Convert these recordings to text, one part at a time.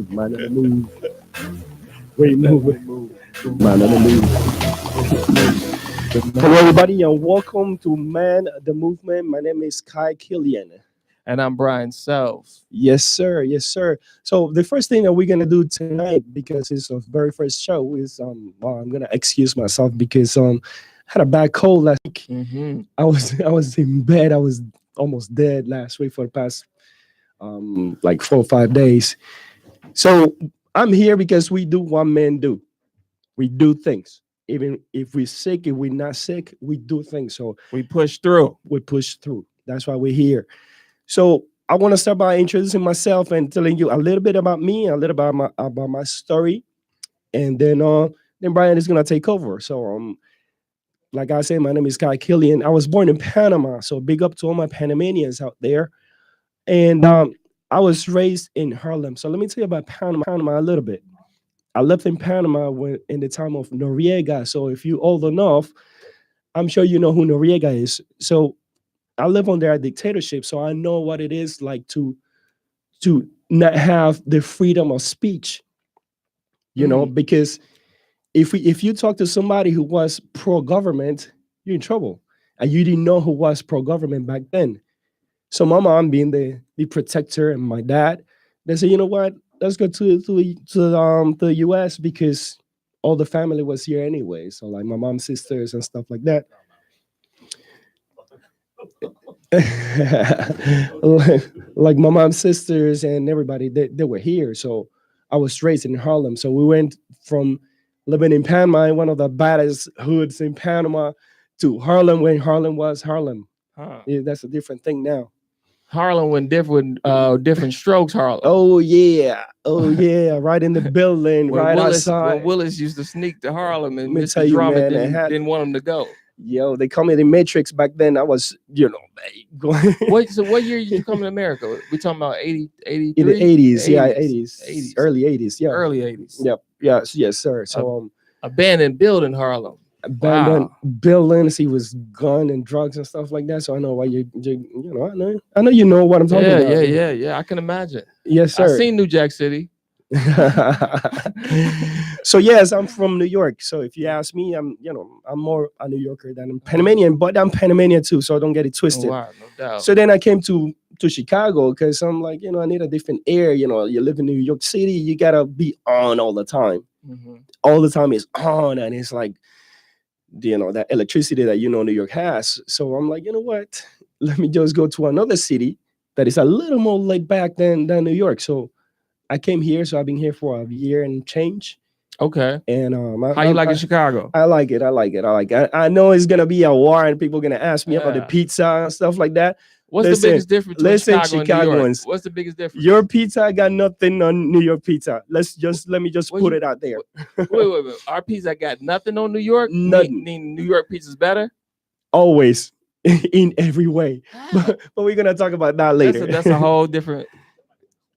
Man on the move. We move. Man on the move. Hello, everybody, and welcome to Man the Movement. My name is Kai Killian. And I'm Brian Self. Yes, sir. Yes, sir. So the first thing that we're gonna do tonight, because it's our very first show, is well, I'm gonna excuse myself because had a bad cold last week. Mm-hmm. I was in bed. I was almost dead last week for the past like 4 or 5 days. So I'm here because we do what men do. We do things. Even if we're sick, if we're not sick, we do things. So We push through. we push through. That's why we're here. So I want to start by introducing myself and telling you a little bit about me, a little about my story, and then Brian is gonna take over. So like I said, my name is Kai Killian. I was born in Panama, so big up to all my Panamanians out there. And I was raised in Harlem. So let me tell you about Panama a little bit. I lived in Panama when in the time of Noriega. So if you old enough, I'm sure you know who Noriega is. So I live under a dictatorship, so I know what it is like to not have the freedom of speech. Because if you talk to somebody who was pro government, you're in trouble, and you didn't know who was pro government back then. So my mom, being the protector, and my dad, they said, you know what, let's go to the U.S. because all the family was here anyway. So like my mom's sisters and stuff like that. like my mom's sisters and everybody, they were here. So I was raised in Harlem. So we went from living in Panama, in one of the baddest hoods in Panama, to Harlem when Harlem was Harlem. Huh. Yeah, that's a different thing now. Harlem went different strokes, Harlem. Oh yeah, right in the building, when right Willis, outside. when Willis used to sneak to Harlem and Let me tell Mr. you, Drummond man, didn't want him to go. Yo, they call me the Matrix back then. I was, going So what year did you come to America? We talking about 80, 83? in the 80s, yeah, 80s. 80s, early 80s, yeah. Early 80s. Yep, yes, sir. So Abandoned building Harlem. abandoned buildings. He was gun and drugs and stuff like that. So I know why I know you know what I'm talking about. Yeah. I can imagine. Yes, I sir. seen New Jack City. So yes, I'm from New York. So if you ask me, I'm more a New Yorker than a Panamanian, but I'm Panamanian too. So don't get it Oh, twisted. wow, no doubt. So then I came to Chicago because I'm like, I need a different air. You live in New York City, you gotta be on all the time. Mm-hmm. All the time is on, and it's like, that electricity that New York has. So I'm like, you know what? Let me just go to another city that is a little more laid back than New York. So I came here. So I've been here for a year and change. Okay. And how you like in Chicago? I like it. I know it's gonna be a war, and people are gonna ask me about the pizza and stuff like that. What's the biggest difference between Chicago and New York? Chicagoans. What's the biggest difference? Your pizza got nothing on New York pizza. Let me just put it out there. Wait. Our pizza got nothing on New York? Nothing. New York pizza's better? Always. In every way. But we're gonna talk about that later. That's a whole different.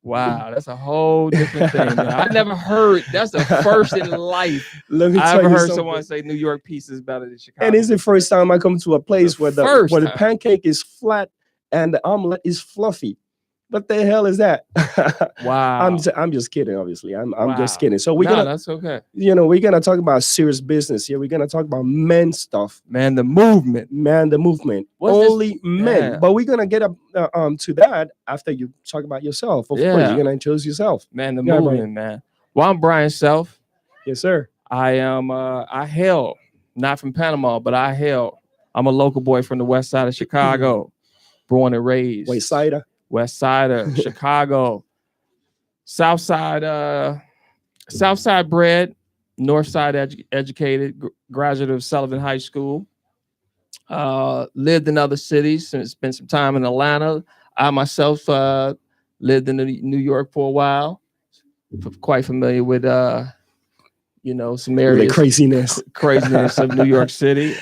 Wow, that's a whole different thing. Man. I never heard. That's the first in life I ever heard someone say New York pizza is better than Chicago. And it's the first time I come to a place where the pancake is flat and the omelet is fluffy. What the hell is that? Wow. I'm just kidding, obviously. I'm just kidding. So that's okay. We're gonna talk about serious business here. We're gonna talk about men stuff. Man, the movement. Only men. Yeah. But we're gonna get up to that after you talk about yourself. Of course, you're gonna introduce yourself. Man, the movement, man. Well, I'm Brian Self. Yes, sir. I am I hail, not from Panama, but I'm a local boy from the west side of Chicago. Born and raised. West Side of Chicago, South Side bred, North Side educated, graduate of Sullivan High School. Lived in other cities, spent some time in Atlanta. I myself lived in New York for a while. Quite familiar with some areas, the craziness of New York City.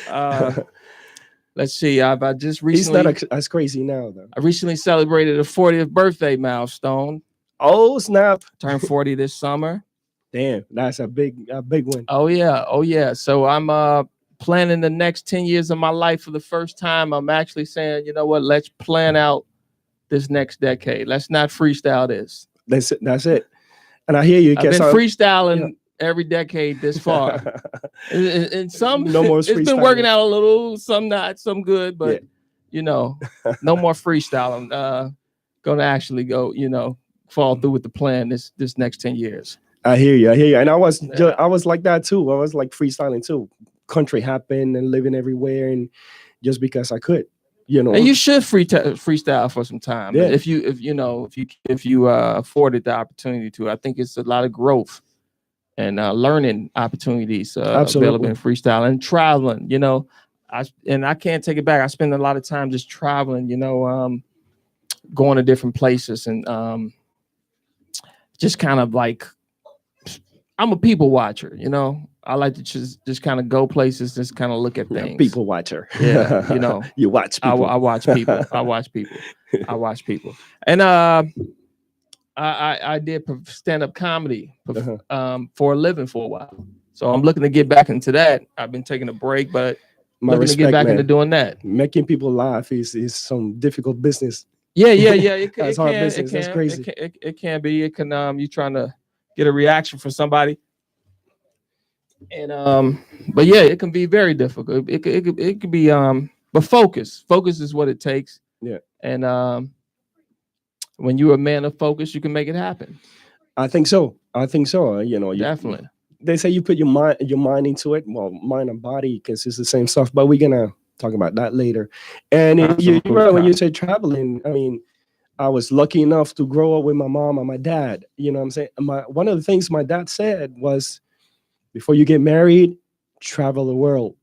Let's see. I just recently. He's not as crazy now, though. I recently celebrated a 40th birthday milestone. Oh snap! Turned 40 this summer. Damn, that's a big one. Oh yeah. So I'm planning the next 10 years of my life for the first time. I'm actually saying, you know what? Let's plan out this next decade. Let's not freestyle this. That's it. That's it. And I hear you. I've been freestyling yeah. every decade this far. and some, no more it's been working out a little, some not, some good, but no more freestyling. Gonna actually go, fall through with the plan this next 10 years. I hear you. And I was like that too. I was like freestyling too. Country happened and living everywhere, and just because I could, And you should freestyle for some time. Yeah. If you afforded the opportunity to, I think it's a lot of growth and learning opportunities available in freestyle and traveling. I can't take it back. I spend a lot of time just traveling. Going to different places and just kind of like, I'm a people watcher. I like to just kind of go places, just kind of look at things. People watcher. Yeah, you watch people. I watch people. I watch people. And I did stand-up comedy for a living for a while. So I'm looking to get back into that. I've been taking a break, but looking to get back into doing that. Making people laugh is some difficult business. Yeah. It hard business. That's crazy. It can be. It can. You trying to get a reaction from somebody. And but yeah, it can be very difficult. It could be but focus is what it takes. Yeah. And when you're a man of focus, you can make it happen. I think so. Definitely. They say you put your mind into it. Well, mind and body, because it's the same stuff. But we're gonna talk about that later. And you're right when you say traveling. I mean, I was lucky enough to grow up with my mom and my dad. You know what I'm saying? One of the things my dad said was, before you get married, travel the world.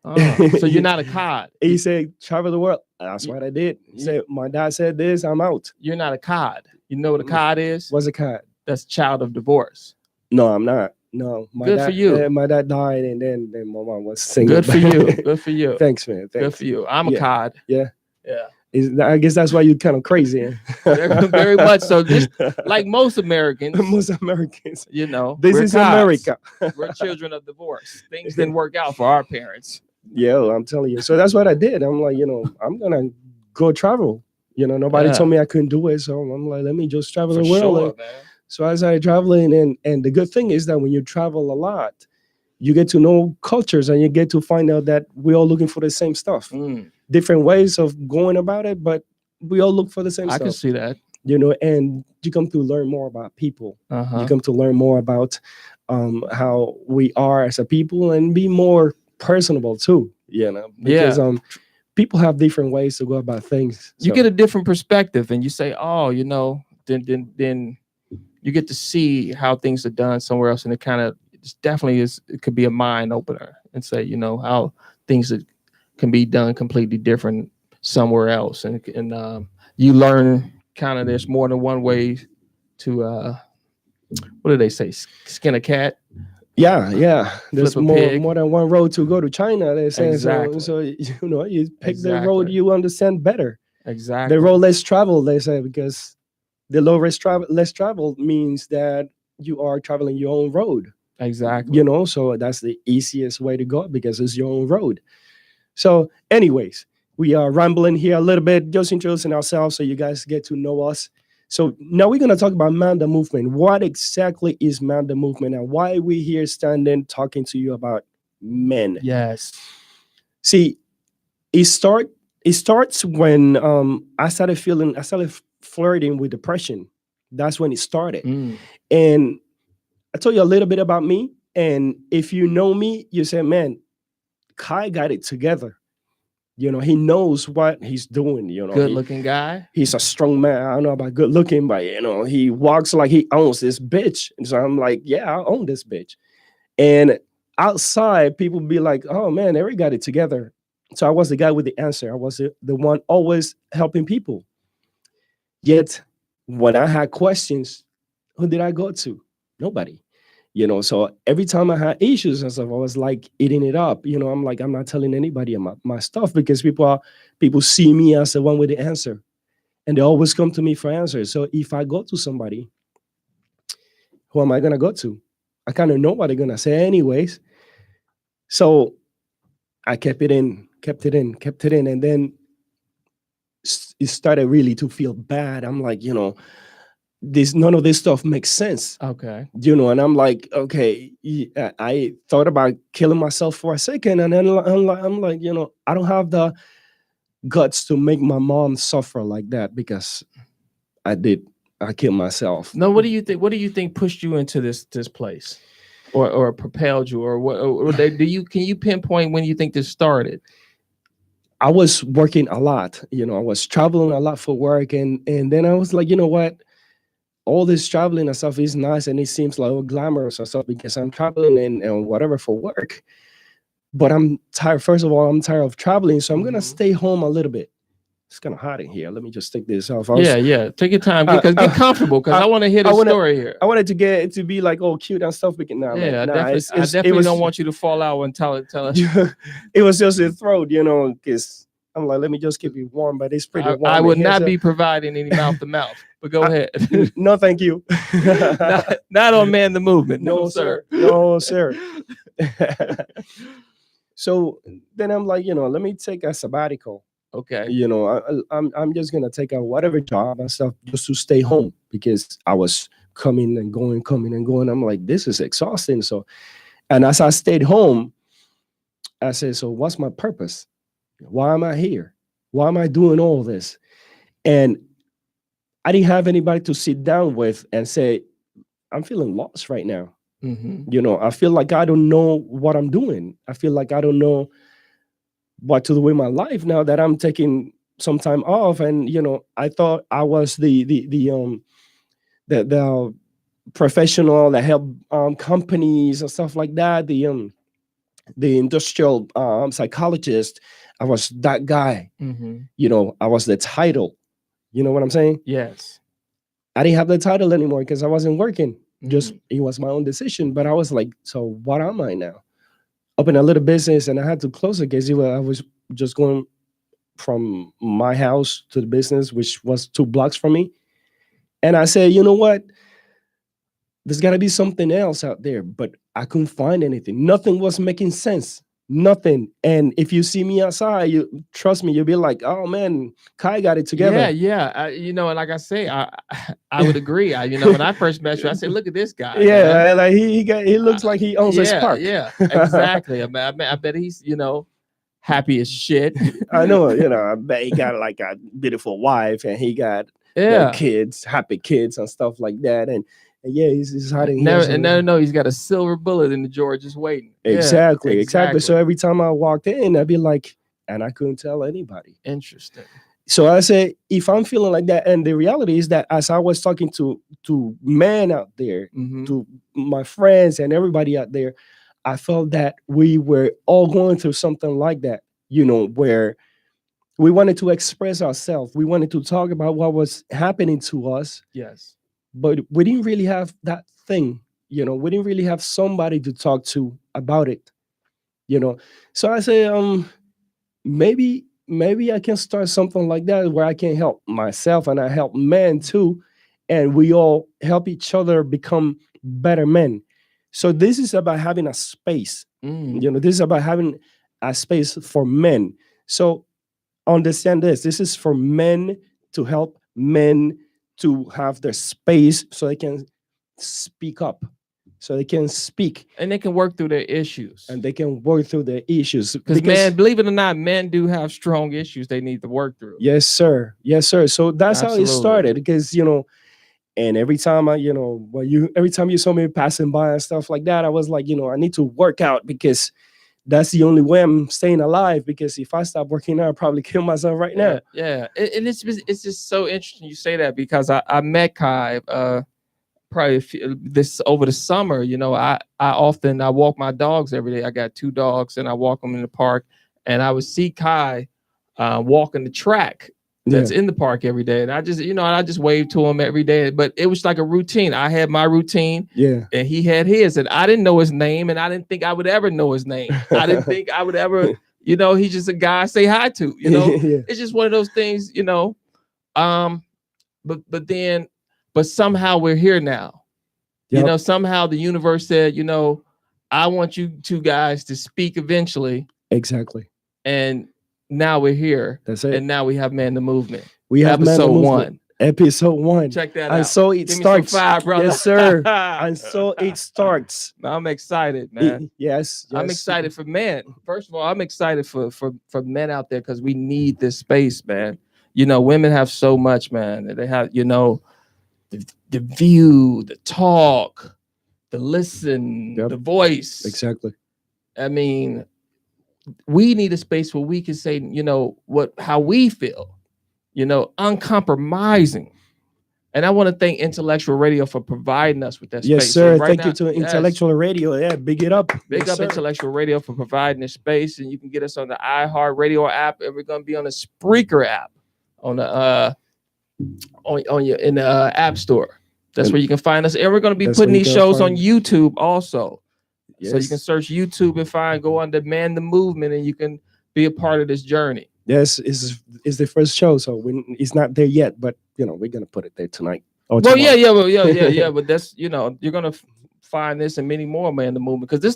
Oh, so you're not a cod. He said, travel the world. That's what I did. He said, my dad said this, I'm out. You're not a cod. You know what a cod is? What's a cod? That's child of divorce. No, I'm not. No. Good for you. My dad died, and then my mom was single. Good for you. Good for you. Thanks, man. Thanks. Good for you. I'm a cod. Yeah. Yeah. I guess that's why you're kind of crazy. Very much so. Just like most Americans. This we're is cods. America. We're children of divorce. Things didn't work out for our parents. Yeah, I'm telling you. So that's what I did. I'm like, I'm gonna go travel. Nobody told me I couldn't do it, so I'm like, let me just travel the world. Sure, so I started traveling, and the good thing is that when you travel a lot, you get to know cultures, and you get to find out that we're all looking for the same stuff. Different ways of going about it, but we all look for the same stuff. I can see that. And you come to learn more about people. You come to learn more about how we are as a people, and be more personable too. Because people have different ways to go about things. You get a different perspective, and you say, oh, then you get to see how things are done somewhere else, and it kind of definitely is. It could be a mind opener, and say, how things can be done completely different somewhere else, and you learn kind of there's more than one way to what do they say, skin a cat? Yeah. There's more than one road to go to China. They say. Exactly. So you pick the road you understand better. Exactly. The road less traveled, they say, because the less traveled means that you are traveling your own road. Exactly. So that's the easiest way to go, because it's your own road. So anyways, we are rambling here a little bit, just introducing ourselves so you guys get to know us. So now we're going to talk about Man the Movement. What exactly is Man the Movement, and why we here standing talking to you about men? Yes. See, it starts when I started flirting with depression. That's when it started. And I told you a little bit about me. And if you know me, you say, man, Kai got it together. He knows what he's doing. Good looking guy. He's a strong man. I don't know about good looking, but he walks like he owns this bitch. And so I'm like, yeah, I own this bitch. And outside, people be like, oh man, Eric got it together. So I was the guy with the answer. I was the one always helping people. Yet when I had questions, who did I go to? Nobody. So every time I had issues and stuff, I was like eating it up. I'm like, I'm not telling anybody my stuff, because people see me as the one with the answer, and they always come to me for answers. So if I go to somebody, who am I gonna go to? I kind of know what they're gonna say anyways. So I kept it in, and then it started really to feel bad. I'm like, this none of this stuff makes sense. Okay. And I'm like, okay, I thought about killing myself for a second, and then I'm like, I don't have the guts to make my mom suffer like that because I killed myself. No, what do you think? What do you think pushed you into this place, or propelled you, or what? Or can you pinpoint when you think this started? I was working a lot. I was traveling a lot for work, and then I was like, you know what? All this traveling and stuff is nice, and it seems like glamorous and stuff because I'm traveling and whatever for work. But I'm tired. First of all, I'm tired of traveling, so I'm gonna stay home a little bit. It's kind of hot in here. Let me just take this off. Yeah. Take your time. Get comfortable because I want to hear the story here. I wanted to get it to be like all cute and stuff. I definitely don't want you to fall out and tell us. It was just a throat, because I'm like, let me just keep it warm, but it's pretty warm. I would not be providing any mouth to mouth, but go ahead. No, thank you. not on Man the Movement. No, sir. No, sir. So then I'm like, let me take a sabbatical. Okay. I'm just gonna take a whatever job and stuff just to stay home because I was coming and going. I'm like, this is exhausting. So, and as I stayed home, I said, so what's my purpose? Why am I here? Why am I doing all this? And I didn't have anybody to sit down with and say, I'm feeling lost right now. I feel like I don't know what I'm doing. I feel like I don't know what to do with my life now that I'm taking some time off. And I thought I was the professional that help companies and stuff like that. The industrial psychologist. I was that guy. I was the title. You know what I'm saying? Yes. I didn't have the title anymore because I wasn't working. Just it was my own decision. But I was like, so what am I now? Open a little business, and I had to close it because I was just going from my house to the business, which was 2 blocks from me. And I said, you know what? There's got to be something else out there. But I couldn't find anything. Nothing was making sense. Nothing. And if you see me outside, you trust me, you'll be like, oh man, Kai got it together. Yeah. And like I say, I would agree. When I first met you, I said, look at this guy. Yeah, man. Like he looks like he owns a spark. Yeah, exactly. I bet he's happy as shit. I know. I bet he got like a beautiful wife, and he got kids, happy kids, and stuff like that. And yeah, he's hiding. No, he's got a silver bullet in the drawer just waiting. Exactly. So every time I walked in, I'd be like, and I couldn't tell anybody. Interesting. So I said, if I'm feeling like that, and the reality is that as I was talking to men out there, to my friends and everybody out there, I felt that we were all going through something like that, where we wanted to express ourselves. We wanted to talk about what was happening to us. Yes. But we didn't really have that thing, we didn't really have somebody to talk to about it, So I say, maybe I can start something like that where I can help myself and I help men too, and we all help each other become better men. So this is about having a space, this is about having a space for men. So understand this. This is for men to help men to have their space so they can speak up, so they can speak. And they can work through their issues. Because man, believe it or not, men do have strong issues they need to work through. Yes, sir. So that's how it started. Because, and every time every time you saw me passing by and stuff like that, I was like, I need to work out because that's the only way I'm staying alive, because if I stop working out, I'll probably kill myself right now. Yeah. And it's just so interesting you say that, because I met Kai probably this over the summer. I walk my dogs every day. I got 2 dogs, and I walk them in the park, and I would see Kai walking the track that's in the park every day. And I just wave to him every day, but it was like a routine. I had my routine, and he had his, and I didn't know his name, and I didn't think I would ever know his name. I didn't think I would ever, he's just a guy I say hi to, It's just one of those things, but somehow we're here now. Somehow the universe said, I want you 2 guys to speak eventually. Exactly. And now we're here. That's it. And now we have Man the Movement. We have Man the Episode Movement. 1. Episode 1. Check that And out. so it Give me starts. some fire, brother. Yes, sir. And so it starts. I'm excited, man. Yes. I'm excited for men. First of all, I'm excited for men out there because we need this space, man. Women have so much, man. They have, the view, the talk, the listen, the voice. Exactly. I mean, we need a space where we can say, how we feel, uncompromising. And I want to thank Intellectual Radio for providing us with that space. Yes, sir. So thank you to Intellectual Radio. Yeah, big it up. Big up sir. Intellectual Radio for providing this space. And you can get us on the iHeartRadio app, and we're going to be on the Spreaker app on the in the App Store. That's where you can find us. And we're going to be putting these shows on YouTube also. Yes. So you can search YouTube and go on Demand the Movement, and you can be a part of this journey. Yes, it's the first show, so it's not there yet, but we're gonna put it there tonight. Well, yeah. But that's you're gonna find this and many more, man. The movement, because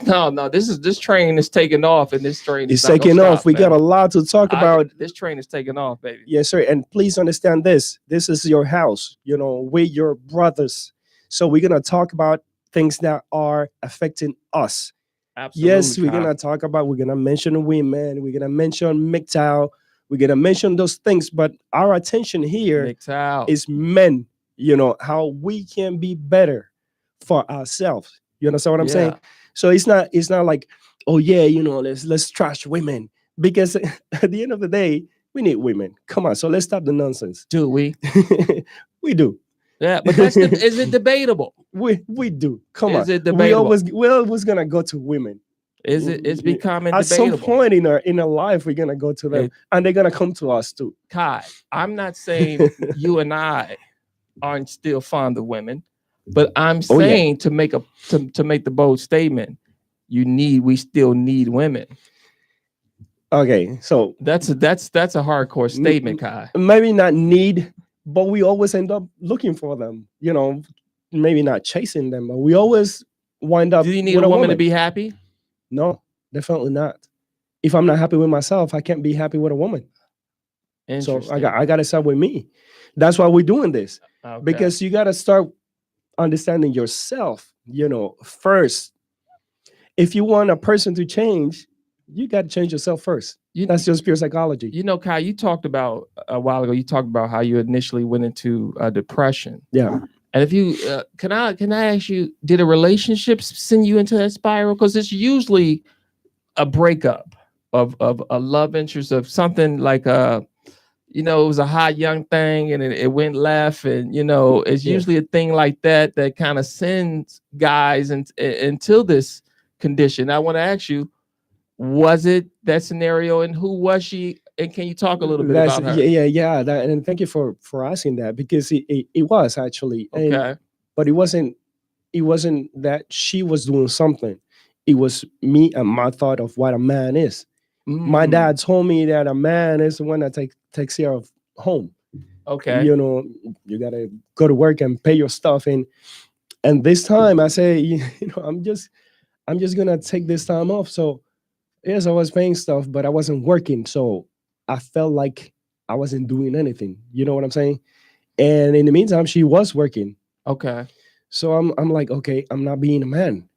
this train is taking off, and this train is taking off. We got a lot to talk about. This train is taking off, baby. Yes, sir. And please understand this. This is your house. We're your brothers, so we're gonna talk about things that are affecting us. Absolutely, yes, we're gonna mention women. We're gonna mention MGTOW. We're gonna mention those things, but our attention here is men. How we can be better for ourselves. You understand what I'm saying? So it's not like, oh yeah, let's trash women, because at the end of the day, we need women. Come on, so let's stop the nonsense. Do we? We do. Yeah, but is it debatable? We do. Come on. Is it debatable? We're always gonna go to women. It's becoming at debatable. some point in our life, we're gonna go to them, and they're gonna come to us too. Kai, I'm not saying you and I aren't still fond of women, but I'm saying to make the bold statement, we still need women. Okay, so that's a hardcore statement, Kai. Maybe not need, but we always end up looking for them. Maybe not chasing them, but we always wind up. Do you need a woman to be happy? No, definitely not. If I'm not happy with myself, I can't be happy with a woman. So I got to start with me. That's why we're doing this. Okay. Because you got to start understanding yourself, first. If you want a person to change, you got to change yourself first. That's just pure psychology. Kai, you talked about a while ago, you talked about how you initially went into depression. Yeah. And if you can I ask you, did a relationship send you into that spiral? Because it's usually a breakup of a love interest, of something like it was a hot young thing and it went left, and it's usually a thing like that kind of sends guys into this condition. I want to ask you, was it that scenario, and who was she? And can you talk a little bit about her? Yeah. And thank you for asking that, because it was actually. Okay. But it wasn't that she was doing something. It was me and my thought of what a man is. My dad told me that a man is the one that takes care of home. Okay. You got to go to work and pay your stuff. And this time I say, I'm just going to take this time off. So yes, I was paying stuff, but I wasn't working. So I felt like I wasn't doing anything. You know what I'm saying? And in the meantime, she was working. Okay. So I'm like, okay, I'm not being a man.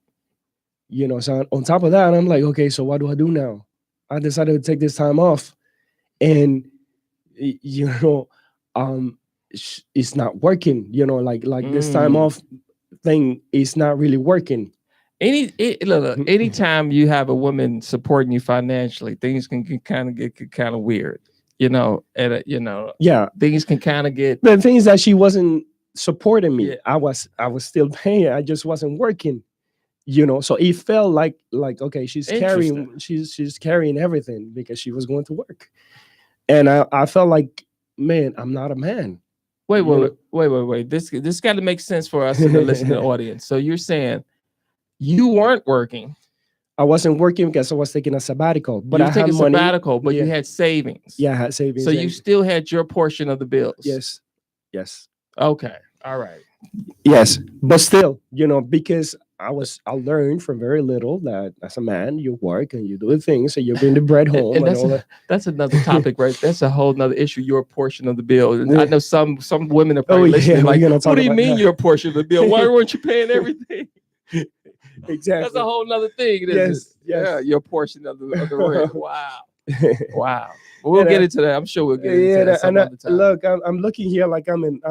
So on top of that, I'm like, okay, so what do I do now? I decided to take this time off. And, it's not working. This time off thing is not really working. Anytime you have a woman supporting you financially, things can kind of get kind of weird, Yeah, things can kind of get. The things that she wasn't supporting me, I was still paying. I just wasn't working, So it felt like okay, she's carrying everything because she was going to work, and I felt like, man, I'm not a man. Wait. This got to make sense for us in the listening audience. So you're saying you weren't working? I wasn't working because I was taking a sabbatical, but I had money. Sabbatical, but you had savings. Yeah, I had savings. So you still had your portion of the bills. Yes. Okay. All right. Yes, but still, because I learned from very little that as a man, you work and you do things and you bring the bread home And and all that. that's another topic, right? That's a whole nother issue. Your portion of the bill. And I Yeah. know some women are Oh probably yeah, listening, we're like, gonna what talk do you about mean that. your portion of the bill? Why weren't you paying everything? That's Exactly. a whole nother thing, isn't it? Yes, yes. Yeah, your portion of the rent. Wow. Wow. But we'll And, get into that. I'm sure we'll get into yeah, that some and other time. look, I'm looking here like I'm in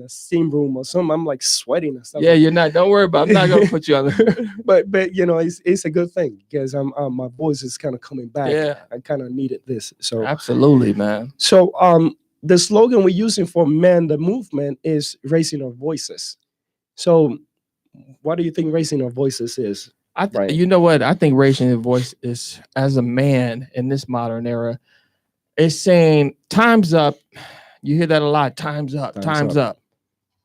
a steam room or something. I'm like sweating and stuff. Yeah, you're not. Don't worry about it. I'm not going to put you on the. but you know, it's a good thing because my voice is kind of coming back. Yeah. I kind of needed this. So Absolutely, man. so the slogan we're using for Men the Movement is raising our voices. So what do you think raising our voices is? Right. You know what? I think raising your voice is, as a man in this modern era, is saying time's up. You hear that a lot. Time's up. Time's up.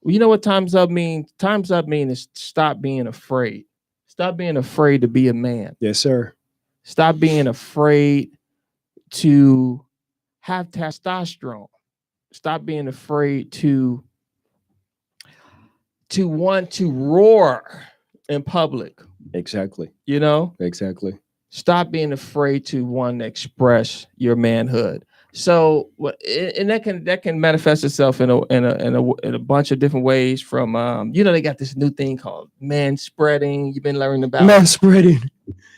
Well, you know what time's up means? Time's up means is stop being afraid. Stop being afraid to be a man. Yes, sir. Stop being afraid to have testosterone. Stop being afraid to want to roar in public. Exactly. You know? Exactly. Stop being afraid to want to express your manhood. So, and that can manifest itself in a bunch of different ways. From they got this new thing called man spreading. You've been learning about man spreading.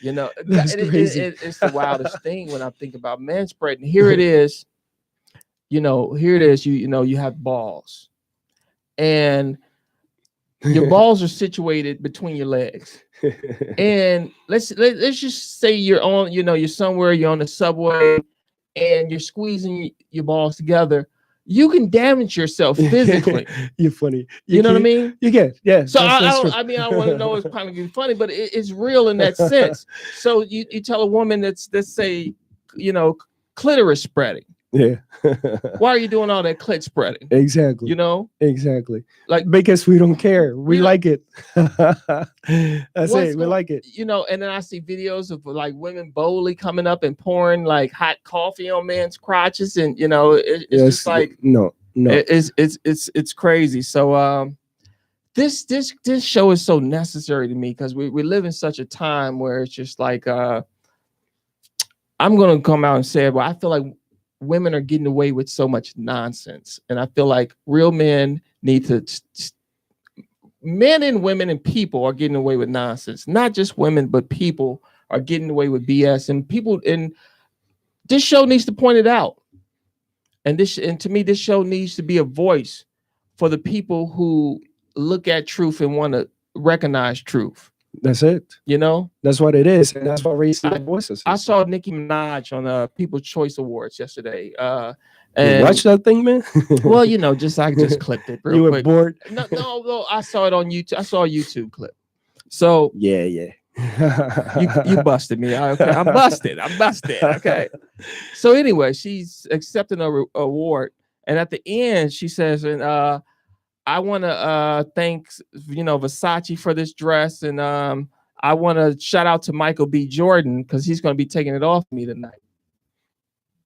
You know, That's crazy. It's the wildest thing when I think about man spreading. Here it is. Here it is. You have balls, and your balls are situated between your legs. And let's just say you're on, you're somewhere, you're on the subway, and you're squeezing your balls together. You can damage yourself physically. You're funny. You know what I mean? You can, yeah. So I don't want to know it's kind of funny, but it's real in that sense. So you tell a woman let's say, clitoris spreading. Yeah. Why are you doing all that clit spreading? Exactly. Exactly. Like, because we don't care. We like it. That's it. We like it. And then I see videos of like women boldly coming up and pouring like hot coffee on men's crotches, and it's just like no. It's crazy. So this show is so necessary to me because we live in such a time where it's just like I'm gonna come out and say it, but I feel like women are getting away with so much nonsense, and I feel like real men need to. Men and women and people are getting away with nonsense. Not just women, but people are getting away with BS. And this show needs to point it out. And to me, this show needs to be a voice for the people who look at truth and want to recognize truth. That's it. That's what it is, and that's what raising the voices is. I saw Nicki Minaj on People's Choice Awards yesterday. And you watch that thing, man? Well, I just clipped it real quick. You were bored? No, I saw it on YouTube. I saw a YouTube clip. So yeah. you busted me. Okay, I'm busted. Okay. So anyway, she's accepting an award, and at the end, she says, "And I want to thank Versace for this dress, and I want to shout out to Michael B. Jordan because he's going to be taking it off me tonight."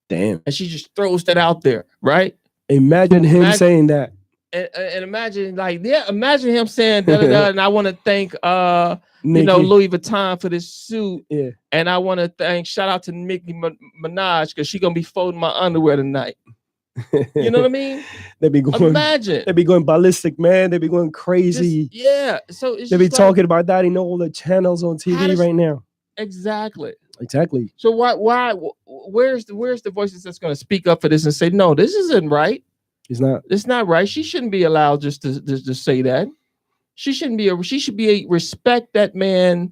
Damn. And she just throws that out there, right? Imagine him saying that. And imagine imagine him saying da-da-da, and I want to thank Louis Vuitton for this suit. Yeah. And I want to shout out to Nicki Minaj because she's gonna be folding my underwear tonight. You know what I mean? They be going ballistic, man. They be going crazy. So they be talking about that in all the channels on TV right now. Exactly. So why where's the voices that's going to speak up for this and say, no, this isn't right? It's not right. She shouldn't be allowed just to say that. She should respect that man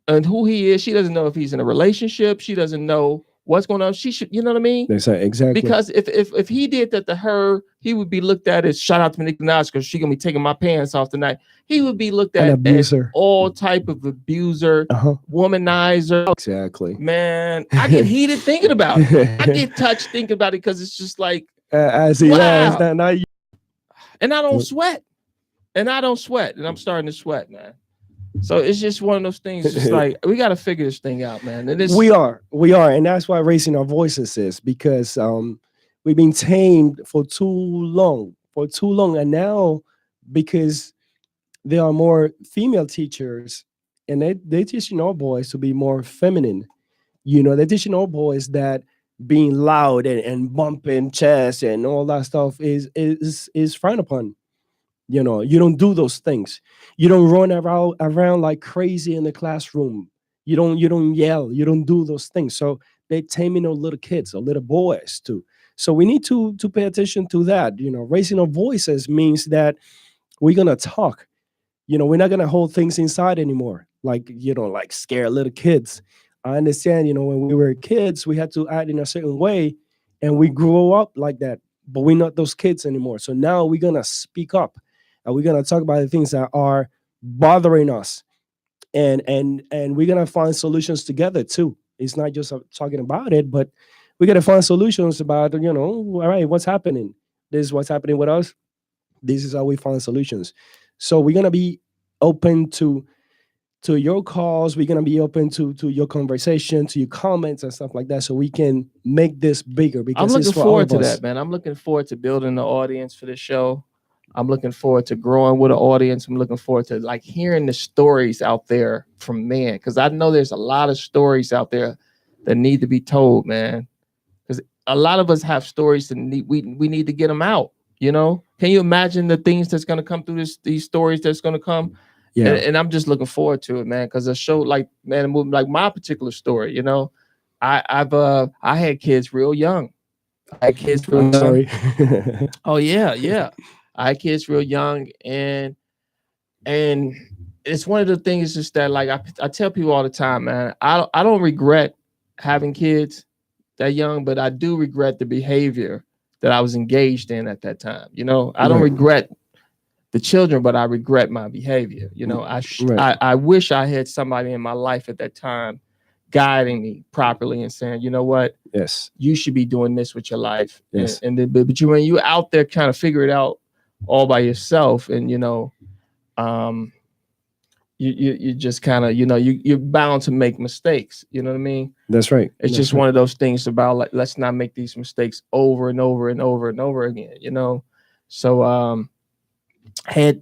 and who he is. She doesn't know if he's in a relationship. She doesn't know what's going on. She should, you know what I mean? They say exactly. Because if he did that to her, he would be looked at as, shout out to Nicki Minaj because she's gonna be taking my pants off tonight. He would be looked at as all type of abuser, womanizer. Exactly. Man, I get heated thinking about it. I get touched thinking about it because it's just like as he laughs now you... And I don't sweat. And I'm starting to sweat, man. So it's just one of those things. It's just like we got to figure this thing out, man. And we are, and that's why raising our voices is because we've been tamed for too long, and now because there are more female teachers, and they teaching all boys to be more feminine. They're teaching all boys that being loud and bumping chest and all that stuff is frowned upon. You don't do those things. You don't run around like crazy in the classroom. You don't yell. You don't do those things. So they taming our little kids or little boys too. So we need to pay attention to that. Raising our voices means that we're gonna talk. We're not gonna hold things inside anymore. Like scare little kids. I understand. When we were kids, we had to act in a certain way, and we grew up like that. But we're not those kids anymore. So now we're gonna speak up, and we're gonna talk about the things that are bothering us, and we're gonna find solutions together too. It's not just talking about it, but we gotta find solutions about all right, what's happening. This is what's happening with us. This is how we find solutions. So we're gonna be open to your calls. We're gonna be open to your conversation, to your comments and stuff like that, so we can make this bigger. I'm Because it's looking for all forward of to us. that, man. I'm looking forward to building the audience for this show. I'm looking forward to growing with an audience. I'm looking forward to like hearing the stories out there from men, because I know there's a lot of stories out there that need to be told, man. Because a lot of us have stories that we need to get them out. Can you imagine the things that's going to come through these stories that's going to come? Yeah. And I'm just looking forward to it, man. Because a show like like my particular story, I had kids real young. I had kids real I'm young. sorry. Oh yeah, yeah. I had kids real young, and it's one of the things just that like I tell people all the time, man. I don't regret having kids that young, but I do regret the behavior that I was engaged in at that time. I don't Right. regret the children, but I regret my behavior. Right. I wish I had somebody in my life at that time guiding me properly and saying, you know what, Yes. you should be doing this with your life. Yes. When you out there kind of figure it out all by yourself, and you just kind of you're bound to make mistakes. You know what I mean? That's right. It's just one of those things about like, let's not make these mistakes over and over and over and over again. So had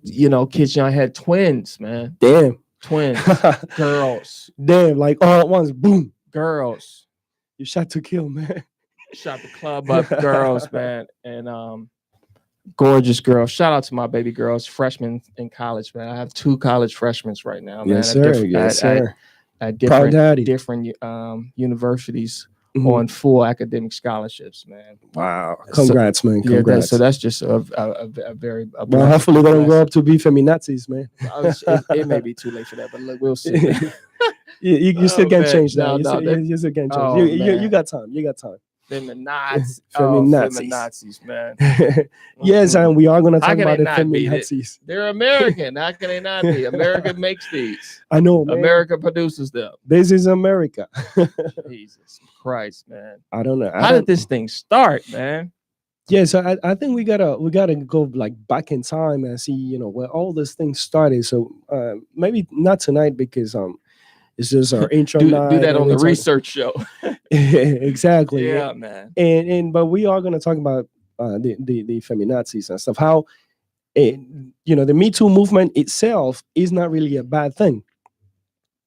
kids, I had twins, man. Damn. Twins. Girls. Damn, like all at once, boom. Girls. You shot to kill, man. Shot the club up, girls, man. And gorgeous girls. Shout out to my baby girls, freshmen in college, man. I have 2 college freshmen right now, man. Yes, sir. Yes, sir. At Proud daddy. different universities on full academic scholarships, man. Wow. Congrats, man. Yeah, Congrats. so that's just a very well, hopefully they don't grow up to be feminazis, man. It may be too late for that, but look, we'll see. you still can't change that. No, you still can't change. You got time. You got time. Feminazis. Feminazis. Man. Yes, and we are going to talk about the be? feminazis. They're American. How can they not be? America makes these. I know, man. America produces them. This is America. Jesus Christ, man. I don't know. How did this thing start, man? Yeah, so I think we gotta go like back in time and see where all this thing started. So maybe not tonight because it's just our intro night. Do that on the research show. Exactly. Yeah, man. But we are gonna talk about the feminazis and stuff. How the Me Too movement itself is not really a bad thing.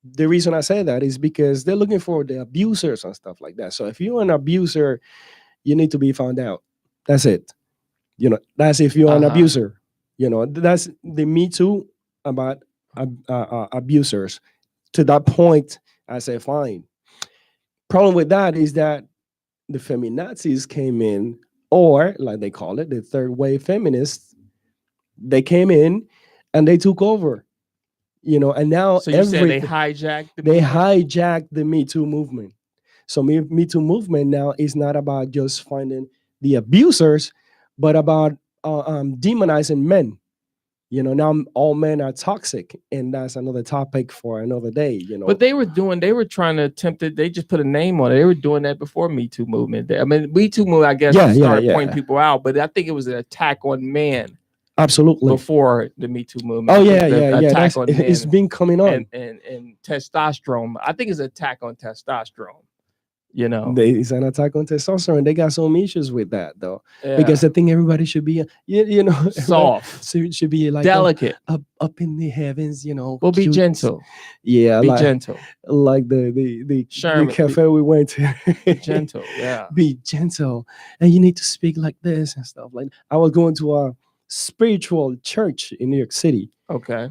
The reason I say that is because they're looking for the abusers and stuff like that. So if you're an abuser, you need to be found out. That's it. That's if you're an abuser. That's the Me Too about abusers. To that point, I say fine. Problem with that is that the feminazis came in, or like they call it, the third wave feminists. They came in and they took over. And now so you said they hijacked the Me Too movement. So Me Too movement now is not about just finding the abusers, but about demonizing men. Now all men are toxic, and that's another topic for another day. But they were trying to attempt it. They just put a name on it. They were doing that before Me Too movement. I mean, Me Too movement, I guess, started pointing people out, but I think it was an attack on men. Absolutely. Before the Me Too movement. Oh yeah. Attack on men. It's been coming on. And testosterone. I think it's an attack on testosterone. You know, It's an attack on testosterone. They got some issues with that though, because yeah, I think everybody should be, everybody soft, should be like delicate. up in the heavens, Well, be cute. gentle. Yeah, Be gentle. like the Sherman, cafe we went to. be gentle. Yeah. Be gentle, and you need to speak like this and stuff. Like I was going to a spiritual church in New York City. Okay.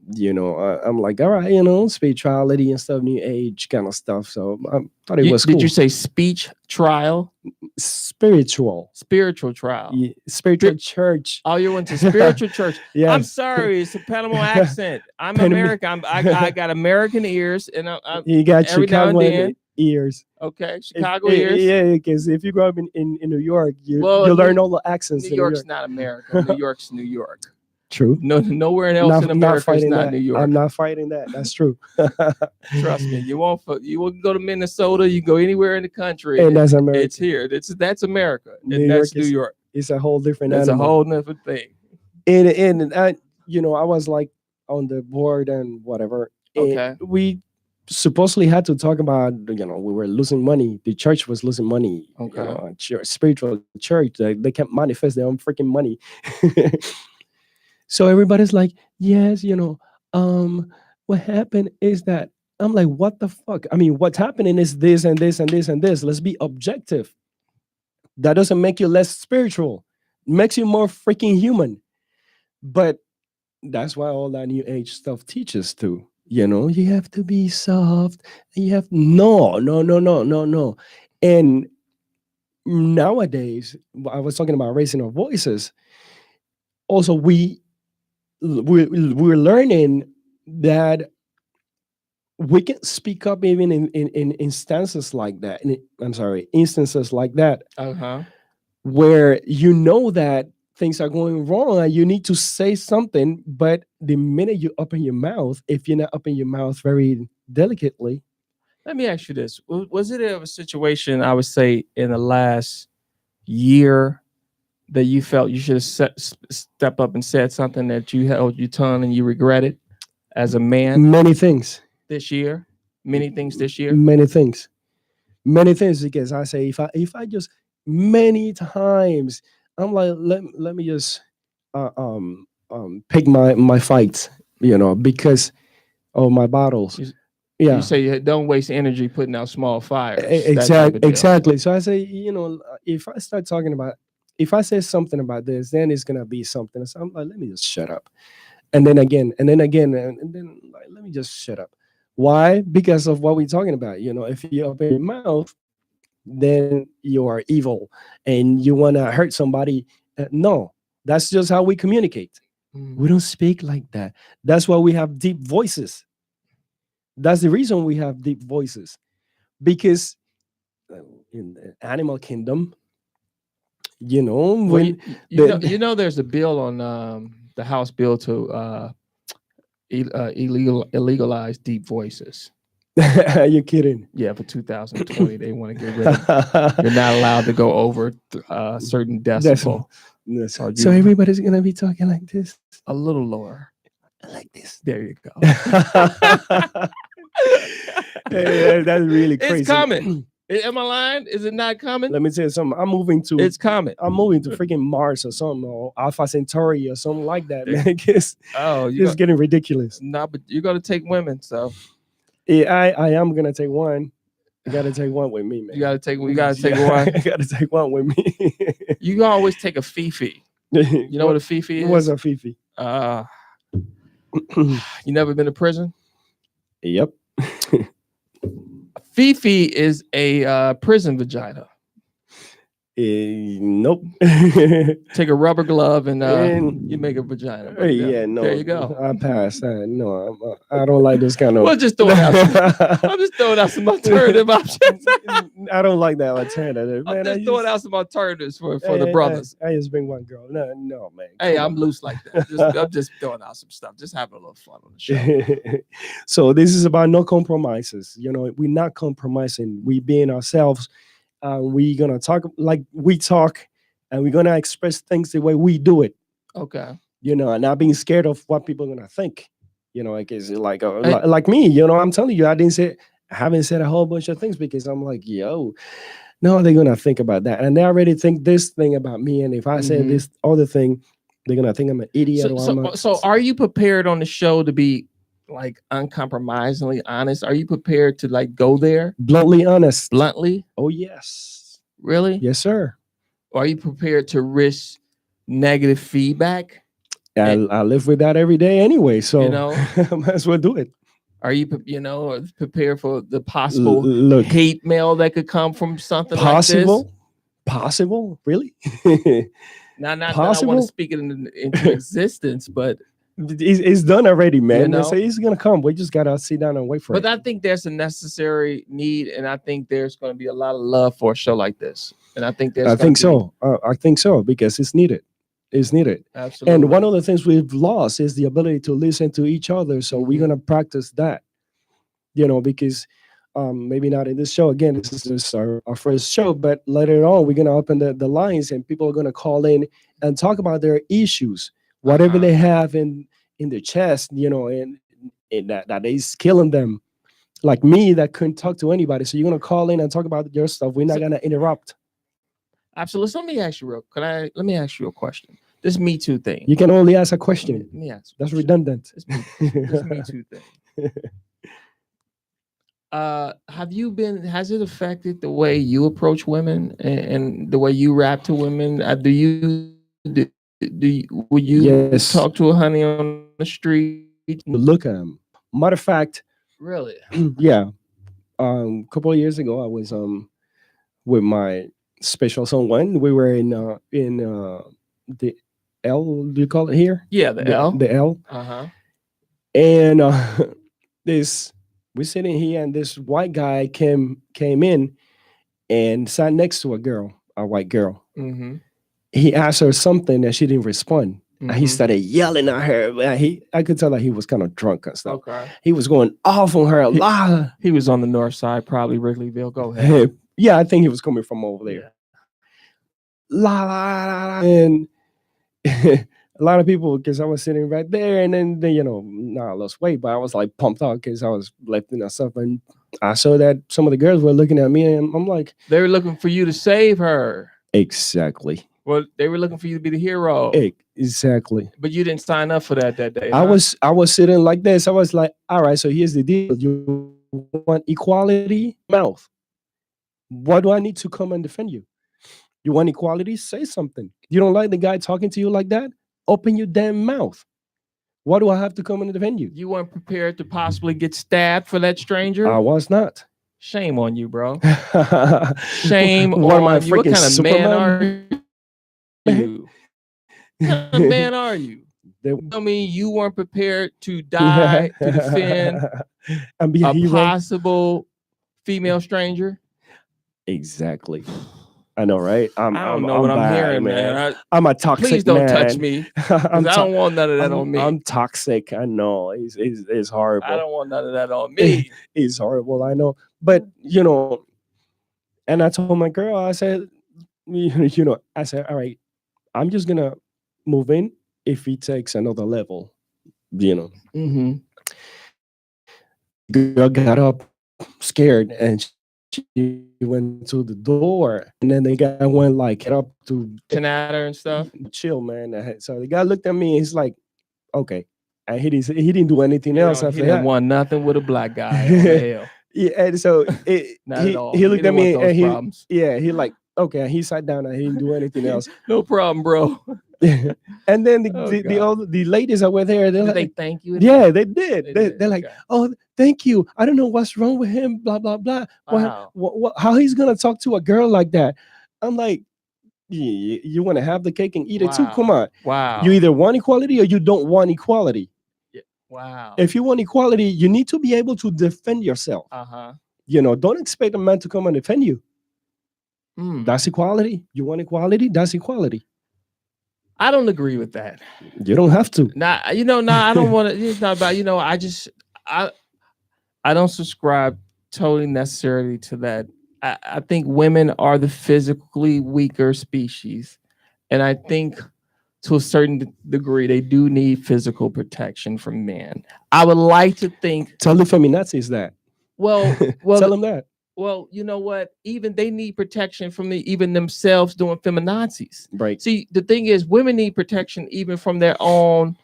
I'm like, all right, spirituality and stuff, new age kind of stuff. So I thought it was cool. Did you say speech trial? Spiritual trial. Yeah, spiritual church. Oh, you went to spiritual church. Yeah, I'm sorry, it's a Panama accent. I'm American. I got American ears, and you got every now and Chicago then. ears. Okay, Chicago ears. Yeah, because if you grow up in New York, you Well, learn all the accents. New in York's New York. not America. New York's New York. True. No, nowhere else in America is not that. New York. I'm not fighting that. That's true. Trust me. You won't go to Minnesota. You go anywhere in the country, and that's America. It's here. That's America, New and that's New York. It's a whole different. That's animal. a whole different thing. And I was like on the board and whatever. Okay. We supposedly had to talk about, we were losing money. The church was losing money. Okay. Spiritual church. They can't manifest their own freaking money. So everybody's like, yes, what happened is that I'm like, what the fuck? I mean, what's happening is this and this and this and this. Let's be objective. That doesn't make you less spiritual. It makes you more freaking human. But that's why all that new age stuff teaches too. You have to be soft. You have no. And nowadays, I was talking about raising our voices. Also, we're learning that we can speak up even in instances like that. Instances like that, where that things are going wrong and you need to say something, but the minute you open your mouth, if you're not opening your mouth very delicately. Let me ask you this: was it a situation, I would say, in the last year that you felt you should have stepped up and said something that you held your tongue and you regretted as a man? Many things this year. Many things this year. Many things, because I say if I just many times I'm like let me just pick my fights, because of my battles. You say you don't waste energy putting out small fires. Exactly. So I say, if I start talking about, if I say something about this, then it's gonna be something. So I'm like, let me just shut up, and then again, and then like, let me just shut up. Why? Because of what we're talking about. If you open your mouth, then you are evil and you want to hurt somebody. No, that's just how we communicate. We don't speak like that. That's why we have deep voices. That's the reason we have deep voices, because in the animal kingdom, when there's a bill on the House bill to illegalize deep voices. Are you kidding? Yeah, for 2020, they want to get rid of. You're not allowed to go over certain decibel. So everybody's gonna be talking like this, a little lower, like this. There you go. Hey, that's really crazy. It's coming. Am I lying? Is it not coming? Let me tell you something. It's coming. I'm moving to freaking Mars or something, or Alpha Centauri or something like that, man. It's getting ridiculous. No, but you're gonna take women, so. Yeah, I am gonna take one. You gotta take one with me, man. You gotta take one. You gotta take one with me. You can always take a Fifi. You know what a Fifi is? What's a Fifi? You never been to prison? Yep. Fifi is a prison vagina. Nope. Take a rubber glove and you make a vagina. Yeah, no. There you go. I pass. No, I don't like this kind of. Well, just throwing out. I'm just throwing out some alternative options. I don't like that alternative. I'm just throwing out some alternatives for the brothers. I just bring one girl. No, man. Hey, I'm loose like that. I'm just throwing out some stuff. Just having a little fun on the show. So this is about no compromises. We're not compromising. We being ourselves. We're gonna talk like we talk, and we're gonna express things the way we do it. Okay. And not being scared of what people are gonna think. Like me. I'm telling you, I didn't say I haven't said a whole bunch of things because I'm like, yo, no, they're gonna think about that, and they already think this thing about me. And if I say Mhm. this other thing, they're gonna think I'm an idiot So, or so, I'm a so, are you prepared on the show to be like uncompromisingly honest? Are you prepared to like go there bluntly honest. bluntly? Oh yes, Really? yes, sir. Or are you prepared to risk negative feedback? I live with that every day anyway, so You know, I might as well do it. are you prepared for the possible Look, hate mail that could come from something like this? possible, really, Not that I want to possible. speak it into existence, but It's done already, man. They know. say it's gonna come. We just gotta sit down and wait for But it. I think there's a necessary need, and I think there's going to be a lot of love for a show like this. And I think there's I going think to be so. I think so because it's needed. It's needed. absolutely. And one of the things we've lost is the ability to listen to each other. So we're Mhm. gonna practice that, because maybe not in this show. Again, this is just our first show, but later on we're gonna open the lines and people are gonna call in and talk about their issues, whatever Uh-huh. they have in their chest, and that is killing them. Like me, that couldn't talk to anybody. So you're gonna call in and talk about your stuff. We're not So, gonna interrupt. absolutely. So let me ask you let me ask you a question. This Me Too thing. You can only ask a Let question. me ask you a That's question. redundant. This Me Too thing. Has it affected the way you approach women and the way you rap to women? Would you Yes. talk to a honey on the street? Look at them. Matter of fact, Really? yeah. A couple of years ago, I was with my special someone. We were in the L. Do you call it here? Yeah, the L. The L. Uh-huh. And this we're sitting here, and this white guy came in and sat next to a white girl. Mm-hmm. He asked her something and she didn't respond. And he Mhm. started yelling at her. I could tell that he was kind of drunk and stuff. Okay. He was going off on her a lot. He was on the north side, probably Wrigleyville. Go ahead. Yeah, I think he was coming from over there. La, la, la, la. And a lot of people, because I was sitting right there, and then I lost weight, but I was like pumped out because I was lifting myself, and I saw that some of the girls were looking at me, and I'm like, they were looking for you to save her. Exactly. Well, they were looking for you to be the hero. Exactly. But you didn't sign up for that day. I was sitting like this. I was like, all right, so here's the deal. You want equality? Mouth. Why do I need to come and defend you? You want equality? Say something. You don't like the guy talking to you like that? Open your damn mouth. Why do I have to come and defend you? You weren't prepared to possibly get stabbed for that stranger? I was not. Shame on you, bro. Shame what on you. What kind of Superman? man are you? What kind of man are you? Tell me you weren't prepared to die to defend and be a hero. Possible female stranger? Exactly. I know, right? I don't know what I'm hearing, man. I'm a toxic. Please don't man. touch me. I don't want none of that on me. I'm toxic. I know. It's horrible. I don't want none of that on me. It's horrible. I know. But and I told my girl, I said, I said, all right, I'm just gonna move in if he takes another level. Mm-hmm. Girl got up scared and she went to the door, and then the guy went like get up to Canada and stuff. Chill, man. So the guy looked at me. He's like, okay, and he didn't do anything else after he didn't that. want nothing with a black guy. On the hell. Yeah, and so Not at all. He looked at me and he like, okay, he sat down and he didn't do anything else. No problem, bro. And then the ladies that were there, did they thank you? Yeah, they did. They're like, oh, thank you. I don't know what's wrong with him. Blah blah blah. Wow. How he's gonna talk to a girl like that? I'm like, you want to have the cake and eat it too? Come on. Wow. You either want equality or you don't want equality. Yeah. Wow. If you want equality, you need to be able to defend yourself. Don't expect a man to come and defend you. That's equality. You want equality? That's equality. I don't agree with that. You don't have to. I don't want to. It's not about, I don't subscribe totally necessarily to that. I think women are the physically weaker species. And I think to a certain degree, they do need physical protection from men. I would like to think. Tell the feminazis that. Well, Tell them that. Well, you know what? Even they need protection from even themselves doing feminazis. Right. See, the thing is, women need protection even from their own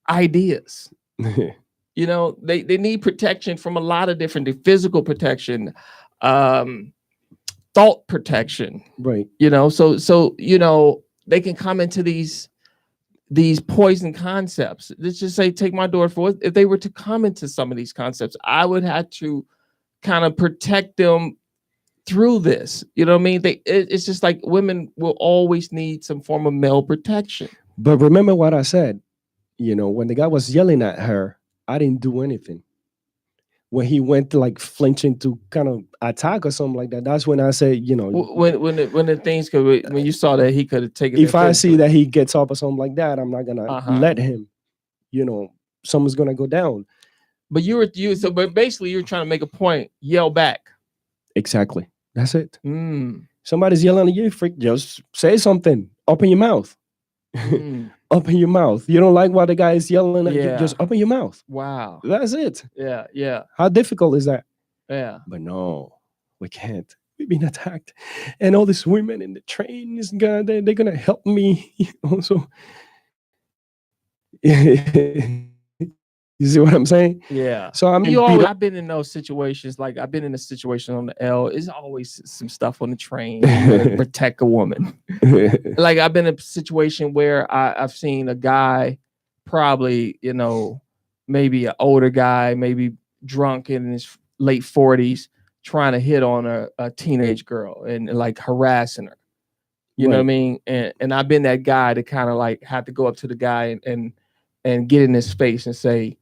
ideas. You know, they need protection from a lot of different physical protection, thought protection. Right. You know, so you know, they can come into these poison concepts. Let's just say, take my daughter for it. If they were to come into some of these concepts, I would have to kind of protect them through this. You know what I mean? It's just like women will always need some form of male protection. But remember what I said, you know, when the guy was yelling at her, I didn't do anything. When he went to like flinching to kind of attack or something like that, that's when I said, you know, when the things could, when you saw that he could have taken, if I see that he gets up or something like that, I'm not gonna let him, you know, someone's gonna go down. But but basically you're trying to make a point, yell back. Exactly. That's it. Somebody's yelling at you, freak, just say something. Open your mouth. Open your mouth. You don't like what the guy is yelling at you, just open your mouth. Wow. That's it. Yeah. How difficult is that? Yeah. But no, we can't. We've been attacked. And all these women in the train they're gonna help me. Also. You see what I'm saying? Yeah. So I've been in those situations. Like I've been in a situation on the L. It's always some stuff on the train to protect a woman. Like I've been in a situation where I've seen a guy, probably, you know, maybe an older guy, maybe drunk in his late 40s, trying to hit on a teenage girl and like harassing her. You know what I mean? And I've been that guy to kind of like have to go up to the guy and get in his face and say,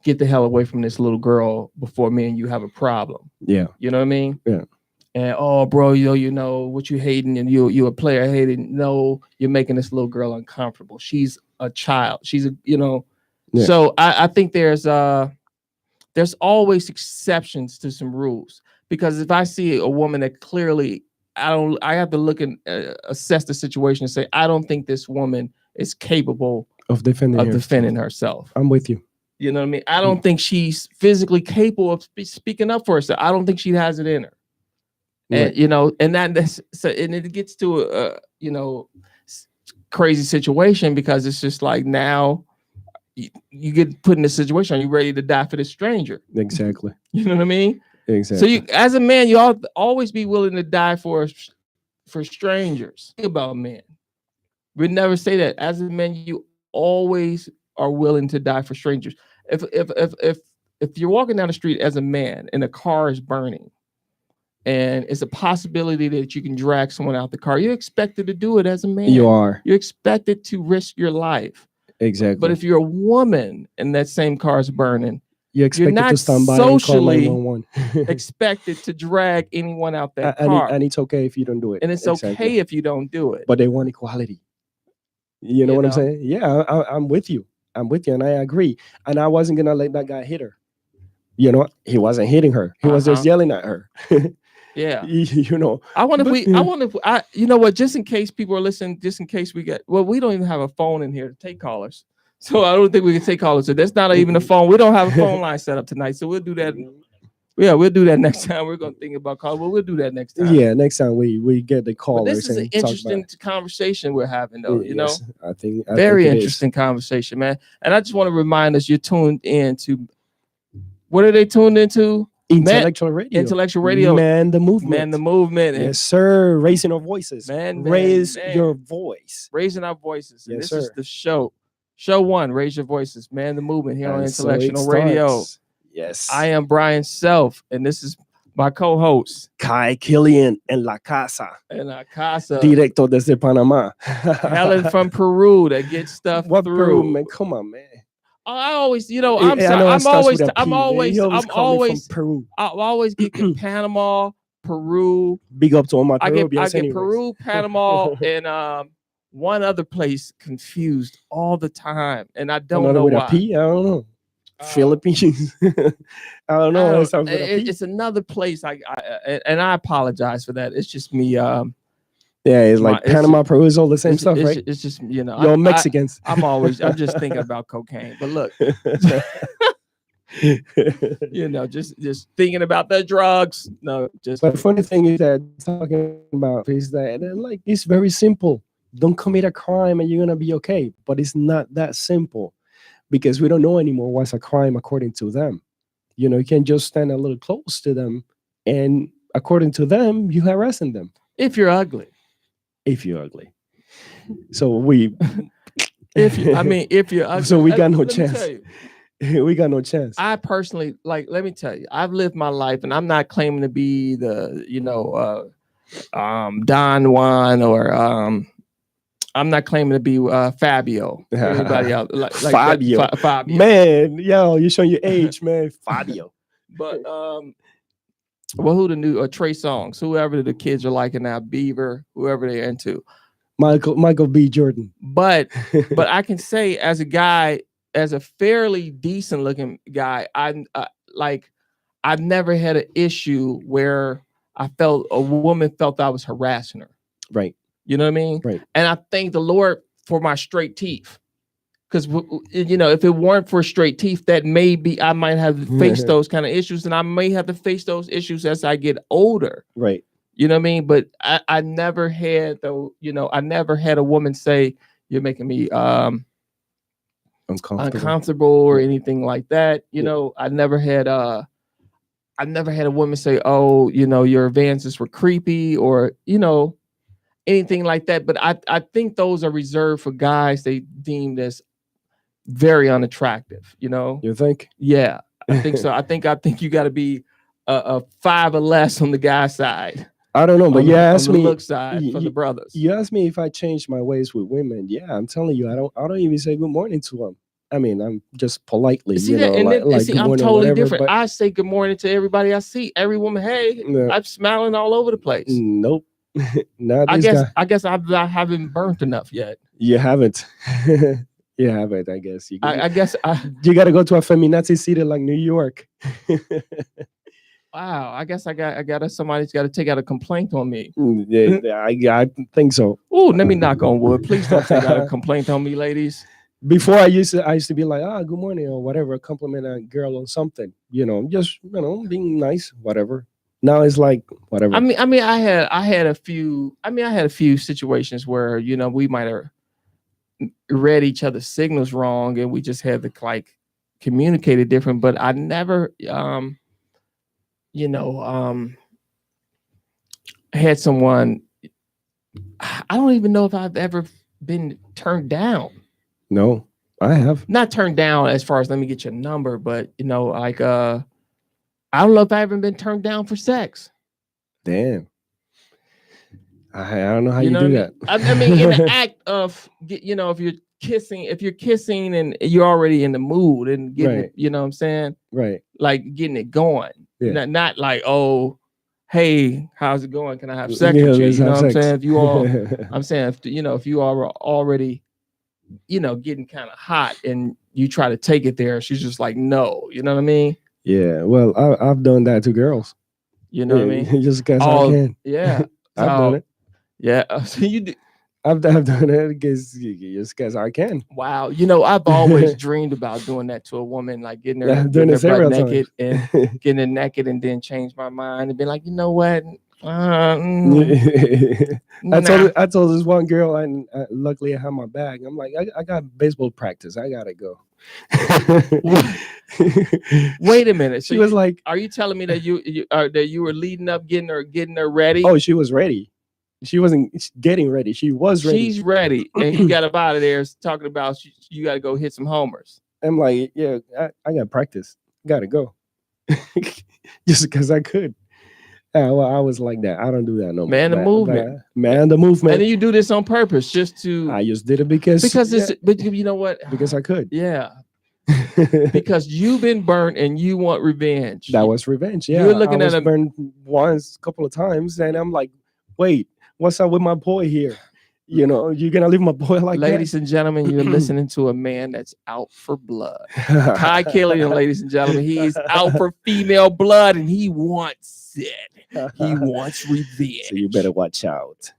get the hell away from this little girl before me and you have a problem. Yeah. You know what I mean? Yeah. And oh, bro, you know what you hating, and you a player hating. No, you're making this little girl uncomfortable. She's a child. She's you know. Yeah. So I think there's always exceptions to some rules, because if I see a woman that clearly I have to look and assess the situation and say, I don't think this woman is capable of defending herself. I'm with you. You know what I mean? I don't think she's physically capable of speaking up for herself. I don't think she has it in her. And you know, and that's so, and it gets to a you know, crazy situation, because it's just like now you get put in a situation. Are you ready to die for this stranger? Exactly. You know what I mean? Exactly. So you, as a man, you always be willing to die for strangers. Think about men. We'd never say that. As a man, you always are willing to die for strangers. If you're walking down the street as a man and a car is burning, and it's a possibility that you can drag someone out the car, you're expected to do it as a man. You are. You're expected to risk your life. Exactly. But if you're a woman and that same car is burning, you're not to stand by socially expected to drag anyone out that car. And it's okay if you don't do it. And it's okay if you don't do it. But they want equality. You know what I'm saying? Yeah, I'm with you. I'm with you, and I agree. And I wasn't gonna let that guy hit her. You know, he wasn't hitting her. He was just yelling at her. Yeah. You know. I wonder if you know what, just in case people are listening, just in case we don't even have a phone in here to take callers. So I don't think we can take callers. So that's not even a phone. We don't have a phone line set up tonight. So we'll do that. Yeah, we'll do that next time. We're gonna think about calls, but we'll do that next time. Yeah, next time we get the callers. But this is an interesting conversation we're having, though. You know, I think very interesting conversation, man. And I just want to remind us, you're tuned in to, what are they tuned into? Intellectual Radio. Intellectual Radio. Man the movement. Man the movement. Yes, sir. Raising our voices. Raise your voice. Raising our voices. And yes, this is the show. Show 1, Raise Your Voices. Man the movement here on Intellectual Radio. Yes. I am Brian Self, and this is my co-host, Kai Killian en la casa. En la casa. Directo desde Panama. Helen from Peru that gets stuff what through. Peru, man? Come on, man. I always, you know, I'm always from Peru. I always get Panama, Peru. Big up to all my Peruvians. I get Peru, Panama, and one other place confused all the time, and I don't know why. I don't know. Philippines. I don't know. It's another place. I apologize for that. It's just me. Yeah, it's like Panama, Peru is all the same stuff, right? It's just, you know, you're Mexicans. I'm just thinking about cocaine. But look, Just thinking about the drugs. No, just But the funny thing is that talking about is that like it's very simple. Don't commit a crime and you're gonna be okay. But it's not that simple because we don't know anymore what's a crime according to them. You can't just stand a little close to them, and according to them, you harassing them if you're ugly. if you're ugly. So we, if you're ugly. so we got no Let me chance. tell you, We got no chance. I personally let me tell you, I've lived my life and I'm not claiming to be the, Don Juan or I'm not claiming to be Fabio. Anybody else like Fabio. Fabio. Man, yo, you're showing your age, man. Fabio. But who the new Trey Songz, whoever the kids are liking now, Bieber, whoever they're into. Michael B. Jordan. But I can say as a guy, as a fairly decent looking guy, I've never had an issue where I felt a woman felt I was harassing her. Right. You know what I mean? Right. And I thank the Lord for my straight teeth. Because, if it weren't for straight teeth, that maybe I might have faced those kind of issues. And I may have to face those issues as I get older. Right. You know what I mean? But I never had, I never had a woman say, you're making me uncomfortable or anything like that. I never had a woman say, oh, your advances were creepy or, anything like that. But I think those are reserved for guys they deemed as very unattractive, You think? Yeah, I think so. I think you got to be a 5 or less on the guy side. I don't know, but you asked me look side for the brothers. You asked me if I changed my ways with women. Yeah, I'm telling you, I don't even say good morning to them. I mean, I'm just politely, see that, and I'm totally different. But I say good morning to everybody I see. Every woman, hey, no. I'm smiling all over the place. Nope. Not I this guess guy. I guess I haven't burnt enough yet. You haven't. You haven't, I guess. You got to go to a feminazi city like New York. Wow, I guess somebody's got to take out a complaint on me. Yeah, I think so. Oh, let me knock on wood. Please don't take out a complaint on me, ladies. Before I used to be like, good morning or whatever, compliment a girl on something, just being nice, whatever. Now it's like whatever. I mean, I had a few situations where we might have read each other's signals wrong, and we just had to communicate it different. But I never, had someone. I don't even know if I've ever been turned down. No, I have not turned down as far as let me get your number, but I don't know if I ever been turned down for sex. Damn. I don't know how you do that. I mean, in the act of, if you're kissing and you're already in the mood and getting it, you know what I'm saying? Right. Like getting it going. Yeah. Not like, oh, hey, how's it going? Can I have sex with you? You know what I'm saying? If you all, I'm saying, if you are already, getting kind of hot and you try to take it there, she's just like, no, you know what I mean? Yeah. Well, I've done that to girls. You know what I mean? Just because I can. Yeah. I've done it. Yeah. So you do. I've done it just because I can. Wow. I've always dreamed about doing that to a woman, like getting her, butt naked and getting her naked and then change my mind and be like, you know what? I told this one girl, and luckily I had my bag. I'm like, I got baseball practice. I gotta go. Wait a minute. So she was like, "Are you telling me that you were leading up, getting her ready?" Oh, she was ready. She wasn't getting ready. She was ready. She's ready, and you got up out of there talking about you got to go hit some homers. I'm like, yeah, I got practice. Gotta go, just because I could. Well, I was like that. I don't do that no more. Man, the movement. Man, the movement. And then you do this on purpose, just to. I just did it because it's. But you know what? Because I could. Yeah. Because you've been burnt and you want revenge. That was revenge. Yeah. You're looking at burned once, a couple of times, and I'm like, wait, what's up with my boy here? You're gonna leave my boy like that? Ladies and gentlemen, you're listening to a man that's out for blood. Kai Killian, ladies and gentlemen, he is out for female blood and he wants it. He wants revenge. So you better watch out.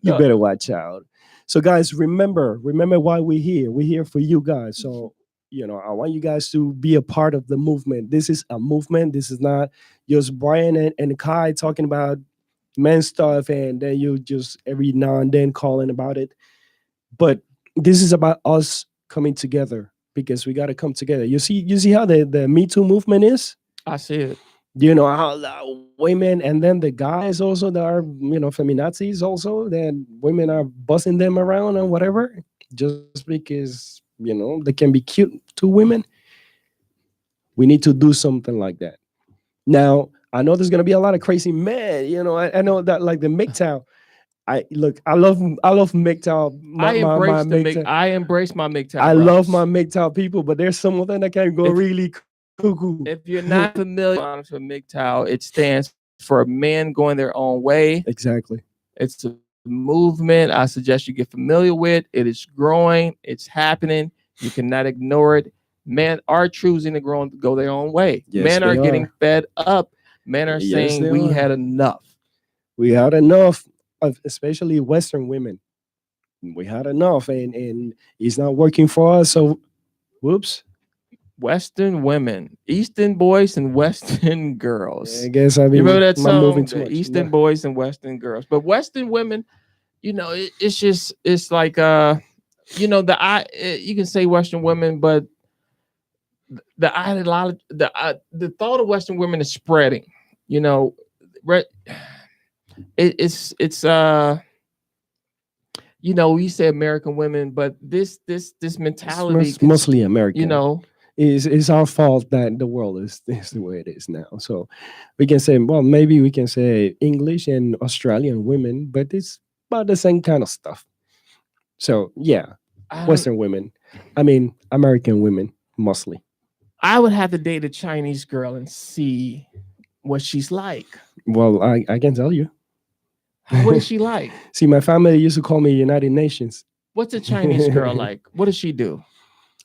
Better watch out. So guys, remember why we're here. We're here for you guys. So I want you guys to be a part of the movement. This is a movement. This is not just Brian and Kai talking about men stuff, and then you just every now and then calling about it. But this is about us coming together because we got to come together. You see how the Me Too movement is. I see it. How women and then the guys also that are feminazis also. Then women are bussing them around and whatever just because they can be cute to women. We need to do something like that. Now I know there's gonna be a lot of crazy men. I know that like the MGTOW. I love MGTOW. I embrace my MGTOW. I love my MGTOW people, but there's some of them that can go really cuckoo. If you're not familiar with MGTOW, it stands for men going their own way. Exactly. It's a movement I suggest you get familiar with. It is growing. It's happening. You cannot ignore it. Men are choosing to go their own way. Yes, men are getting fed up. Men are saying we had enough. We had enough of especially Western women. We had enough, and it's not working for us. So, whoops. Western women, Eastern boys and Western girls. I guess you remember that song, moving too much. Eastern boys and Western girls. But Western women, it's like you can say Western women, but the ideology, the thought of Western women is spreading. We say American women, but this mentality, it's mostly American. It's our fault that the world is the way it is now. So we can say, well, maybe we can say English and Australian women, but it's about the same kind of stuff. So yeah, Western women. I mean, American women mostly. I would have to date a Chinese girl and see what she's like. Well, I can tell you. What is she like? See, my family used to call me United Nations. What's a Chinese girl like? What does she do?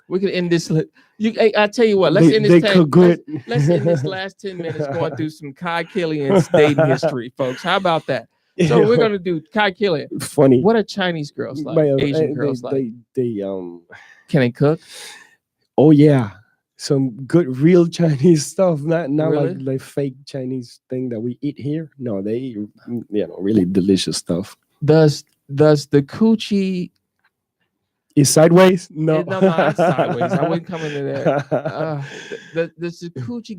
We could end this. I tell you what. Let's end this last 10 minutes going through some Kai Killian's dating history, folks. How about that? So we're gonna do Kai Killian. Funny. What are Chinese girls like? Asian girls like? They can they cook? Oh yeah, some good real Chinese stuff. Not Really? like fake Chinese thing that we eat here. No, they eat really delicious stuff. Does the coochie is sideways? No, not sideways. I wouldn't come into that. Does the coochie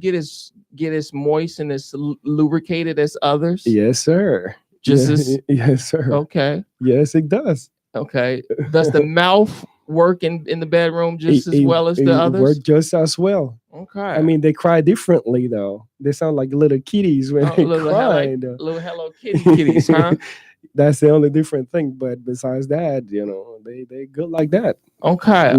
get as moist and as lubricated as others? Yes, sir. Yes, sir. Okay. Yes, it does. Okay. Does the mouth work in the bedroom just as well as the others? Work just as well. Okay. I mean, they cry differently though. They sound like little kitties when they cry. Little Hello Kitty kitties, huh? That's the only different thing. But besides that, they good like that. Okay.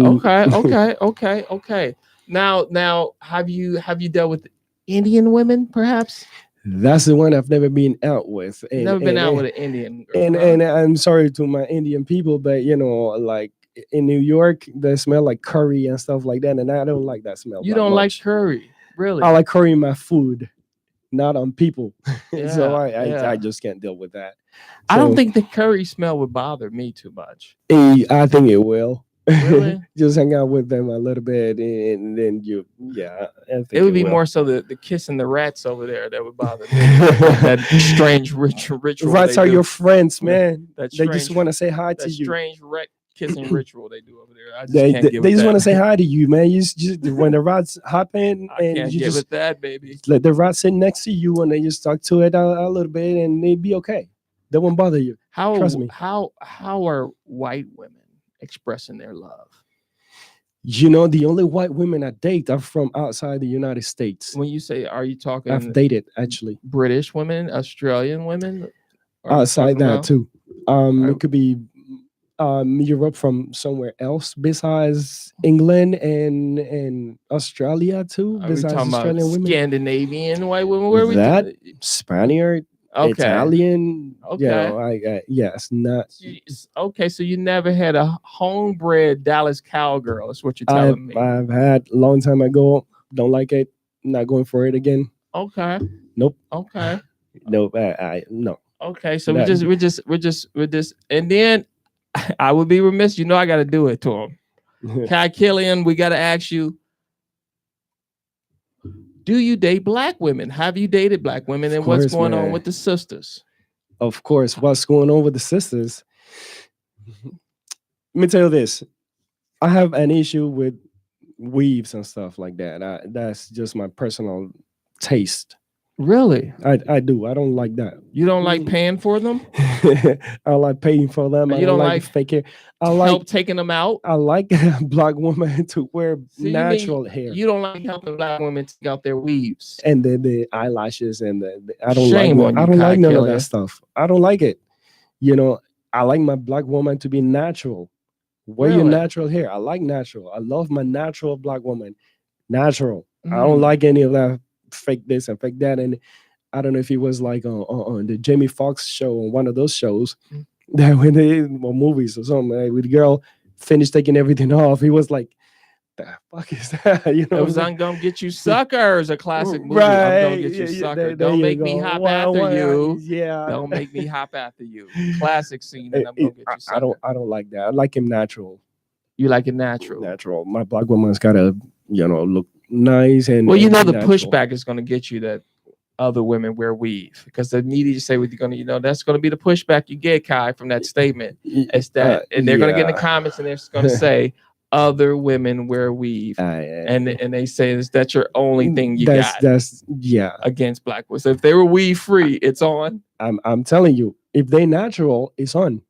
Now, have you dealt with Indian women, perhaps? That's the one I've never been out with. Never been out with an Indian girl. And I'm sorry to my Indian people, but like in New York, they smell like curry and stuff like that, and I don't like that smell. You don't like curry, really? I like curry in my food, not on people. Yeah, so I just can't deal with that. I don't think the curry smell would bother me too much. I think it will. Really? Just hang out with them a little bit, and then it would be more so the kissing the rats over there that would bother me. That strange ritual. Rats are your friends, man. They just want to say hi to you. Strange rat kissing ritual they do over there. They just want to say hi to you, man. You just when the rats hop in, and can't you get just with that, baby. Let the rat sit next to you, and they just talk to it a little bit, and they be okay. They won't bother you. Trust me. How are white women expressing their love? The only white women I date are from outside the United States. When you say, are you talking? I've dated actually British women, Australian women, outside that too. It could be Europe from somewhere else besides England and Australia too. Are we besides talking Australian about women, Scandinavian white women? Where we that Spaniard, Italian. Okay. Yes, not. Okay, so you never had a homebred Dallas cowgirl. Is what you're telling me? I've had a long time ago. Don't like it. Not going for it again. Okay. Nope. Okay. Nope. No. Okay, so we're just, and then I would be remiss. I got to do it to him. Kai Killian, we got to ask you, do you date black women? Have you dated black women? And what's going on with the sisters? Of course, what's going on with the sisters? Let me tell you this. I have an issue with weaves and stuff like that. That's just my personal taste. Really? I do. I don't like that. You don't like paying for them? I like paying for them. You don't like fake hair. I help like taking them out? I like a black woman to wear So natural hair. You don't like helping black women take out their weaves And the eyelashes and I don't Shame like on you, I don't like none of Killian. that stuff. I don't like it. You know, I like my black woman to be natural. Wear your Really? natural hair. I like natural. I love my natural black woman. Natural. I don't like any of that fake this and fake that. And I don't know if it was like on the Jamie Foxx show, on one of those shows, that when they or movies or something, like, with the girl finished taking everything off, he was like, "The fuck is that?" You know, It was "I'm gonna get you suckers," a classic movie. Right. I'm gonna get you sucker. Don't make me hop after you. Yeah. Don't make me hop after you. Classic scene. And I'm gonna get you sucker. I don't like that. I like him natural. You like it natural. Natural. My black woman's gotta, look nice and. Well, and the natural. pushback is gonna get you that other women wear weave, because the media say what you're gonna, that's gonna be the pushback you get, Kai, from that statement. It's that, and they're gonna get in the comments and they're just gonna say other women wear weave, and they say is that your only thing you got. That's against black women. So if they were weave free, it's on. I'm telling you, if they natural, it's on.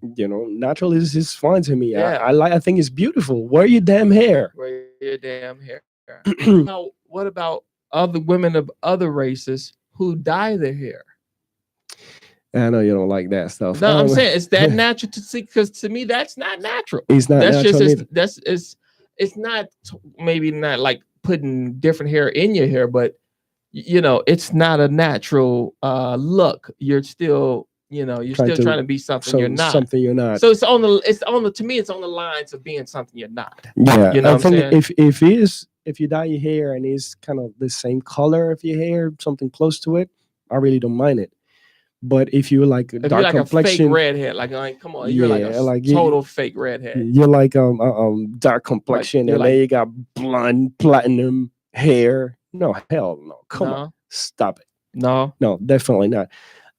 Natural is fine to me. Yeah. I think it's beautiful. Wear your damn hair. Wear your damn hair. Now, what about other women of other races who dye their hair? I know you don't like that stuff. No, I'm saying it's that natural to see, because to me that's not natural. It's not that's natural. It's not, maybe not like putting different hair in your hair, but it's not a natural look. You're still trying to be something you're not. Something you're not. So to me it's on the lines of being something you're not. Yeah. You know what I'm saying? If you dye your hair and it's kind of the same color of your hair, something close to it, I really don't mind it. But if you like if dark you're like complexion, a fake redhead, like come on, you're like a total fake redhead. You're like dark complexion, You're and then you got blonde platinum hair. No, hell no. Come on, stop it. No, definitely not.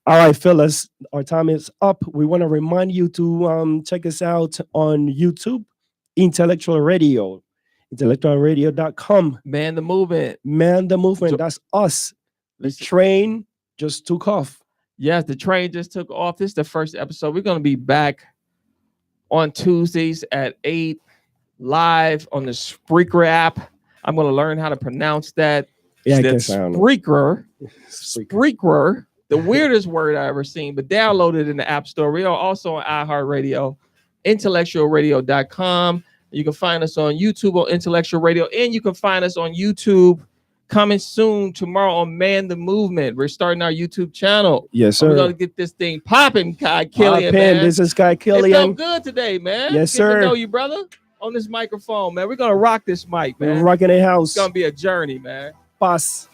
All right, fellas, our time is up. We want to remind you to check us out on YouTube, Intellectual Radio, IntellectualRadio.com. Man the movement. That's us. The train just took off. Yes, the train just took off. This is the first episode. We're going to be back on Tuesdays at 8 live on the Spreaker app. I'm going to learn how to pronounce that. Yeah, I guess Spreaker. Spreaker. The weirdest word I ever seen, but download it in the App Store. We are also on iHeartRadio, IntellectualRadio.com. You can find us on YouTube on Intellectual Radio, and you can find us on YouTube coming soon tomorrow on Man the Movement. We're starting our YouTube channel. Yes, sir. We're going to get this thing popping, Kai Killian, man. This is Kai Killian. It felt good today, man. Yes, Get sir. to know you, brother, on this microphone, man. We're going to rock this mic, man. We're rocking a house. It's going to be a journey, man. Paz.